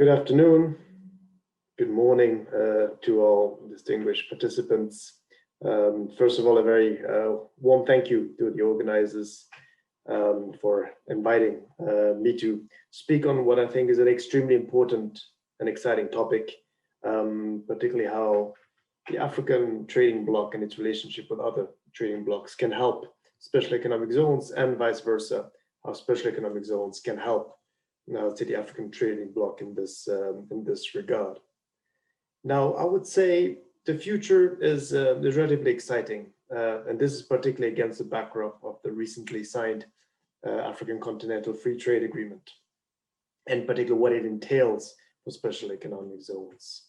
Good afternoon, good morning to all distinguished participants. First of all, a very warm thank you to the organizers for inviting me to speak on what I think is an extremely important and exciting topic, particularly how the African trading bloc and its relationship with other trading blocs can help special economic zones, and vice versa, how special economic zones can help to the African trading bloc in this regard. Now, I would say the future is relatively exciting, and this is particularly against the backdrop of the recently signed African Continental Free Trade Agreement, and particularly what it entails for special economic zones.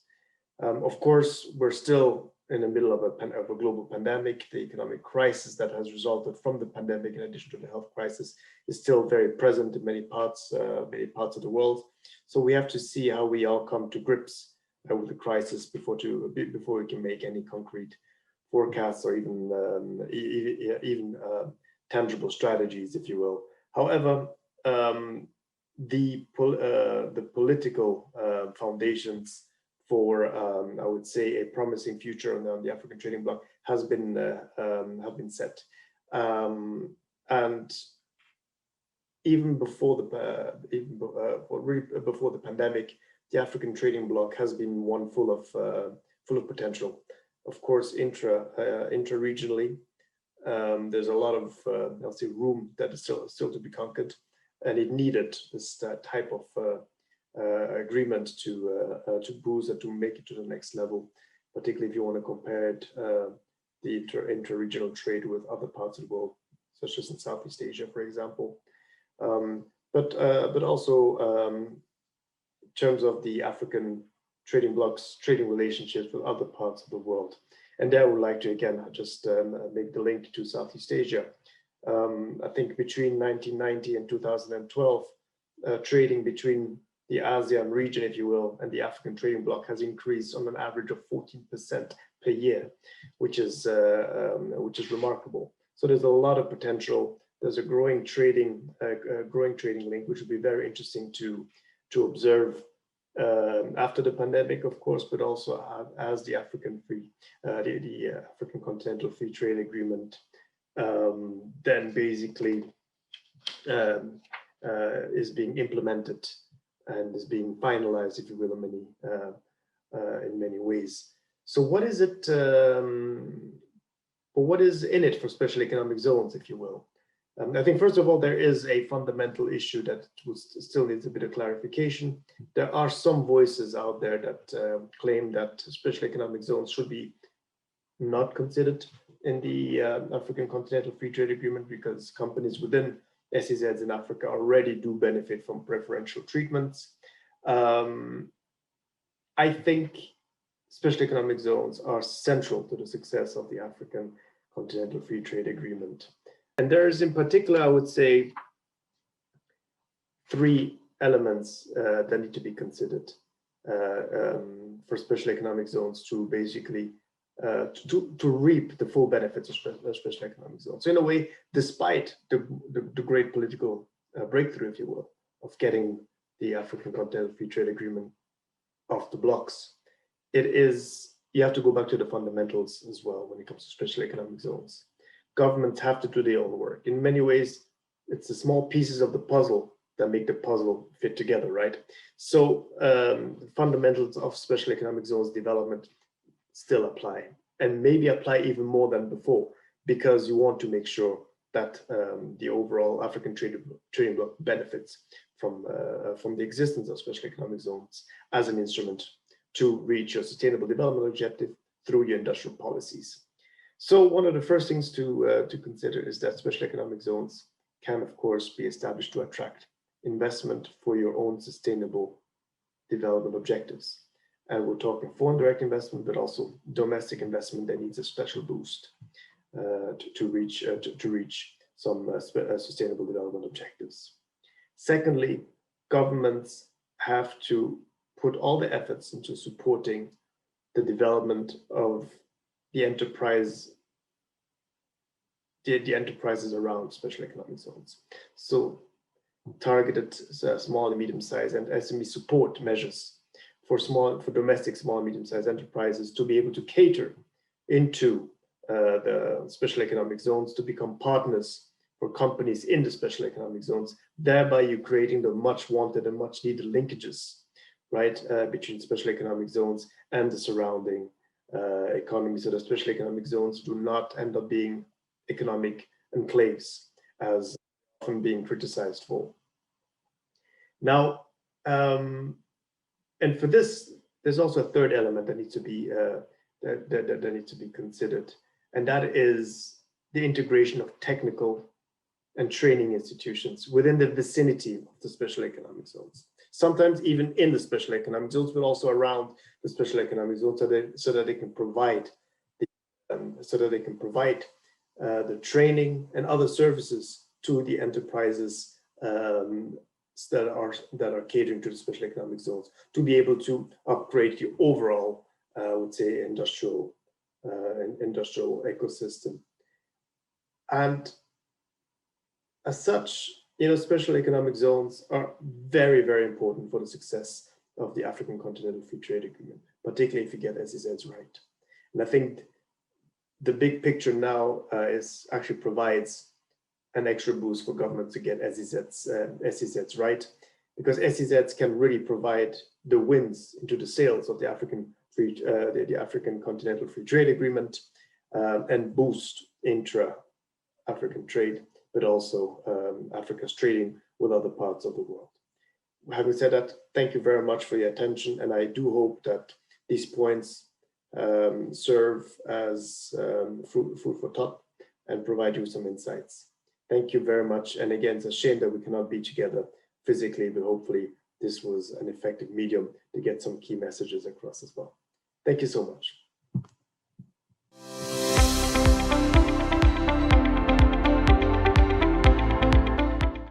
Of course, we're still in the middle of a global pandemic. The economic crisis that has resulted from the pandemic, in addition to the health crisis, is still very present in many parts of the world. So we have to see how we all come to grips with the crisis before we can make any concrete forecasts or even tangible strategies, if you will. However, the political foundations for I would say a promising future on the African trading bloc have been set, and even before the pandemic, the African trading bloc has been one full of potential. Of course, intra-regionally, there's a lot of I'll say room that is still to be conquered, and it needed this type of agreement to boost and to make it to the next level, particularly if you want to compare it, the inter-regional trade with other parts of the world, such as in Southeast Asia, for example. But also in terms of the African trading blocs, trading relationships with other parts of the world. And there I would like to again just make the link to Southeast Asia. I think between 1990 and 2012, trading between the ASEAN region, if you will, and the African trading bloc has increased on an average of 14% per year, which is remarkable. So there's a lot of potential. There's a growing trading link, which would be very interesting to observe after the pandemic, of course, but also as the African African Continental Free Trade Agreement then basically is being implemented and is being finalized, if you will, in many ways. So what is it? What is in it for special economic zones, if you will? I think first of all, there is a fundamental issue that still needs a bit of clarification. There are some voices out there that claim that special economic zones should be not considered in the African Continental Free Trade Agreement because companies within SEZs in Africa already do benefit from preferential treatments. I think special economic zones are central to the success of the African Continental Free Trade Agreement. And there's in particular, I would say, three elements that need to be considered for special economic zones to basically to reap the full benefits of special economic zones. So in a way, despite the great political breakthrough, if you will, of getting the African Continental Free Trade Agreement off the blocks, you have to go back to the fundamentals as well when it comes to special economic zones. Governments have to do their own work. In many ways, it's the small pieces of the puzzle that make the puzzle fit together, right? So the fundamentals of special economic zones development still apply, and maybe apply even more than before, because you want to make sure that the overall African trading bloc benefits from the existence of special economic zones as an instrument to reach your sustainable development objective through your industrial policies. So one of the first things to consider is that special economic zones can, of course, be established to attract investment for your own sustainable development objectives. And we're talking foreign direct investment, but also domestic investment that needs a special boost to reach some sustainable development objectives. Secondly, governments have to put all the efforts into supporting the development of the enterprises around special economic zones. So targeted small and medium-sized and SME support measures for domestic small and medium-sized enterprises to be able to cater into the special economic zones, to become partners for companies in the special economic zones. Thereby, you're creating the much wanted and much needed linkages, right, between special economic zones and the surrounding economy, so the special economic zones do not end up being economic enclaves, as often being criticized for. Now, and for this, there's also a third element that needs to be that needs to be considered, and that is the integration of technical and training institutions within the vicinity of the special economic zones. Sometimes even in the special economic zones, but also around the special economic zones, so that they can provide the training and other services to the enterprises that are catering to the special economic zones, to be able to upgrade the overall, I would say, industrial ecosystem. And as such, special economic zones are very, very important for the success of the African Continental Free Trade Agreement, particularly if you get SEZs right. And I think the big picture now is actually provides an extra boost for government to get SEZs right, because SEZs can really provide the wins into the sales of the African Continental Free Trade Agreement and boost intra-African trade, but also Africa's trading with other parts of the world. Having said that, thank you very much for your attention, and I do hope that these points serve as food for thought and provide you some insights. Thank you very much. And again, it's a shame that we cannot be together physically, but hopefully this was an effective medium to get some key messages across as well. Thank you so much.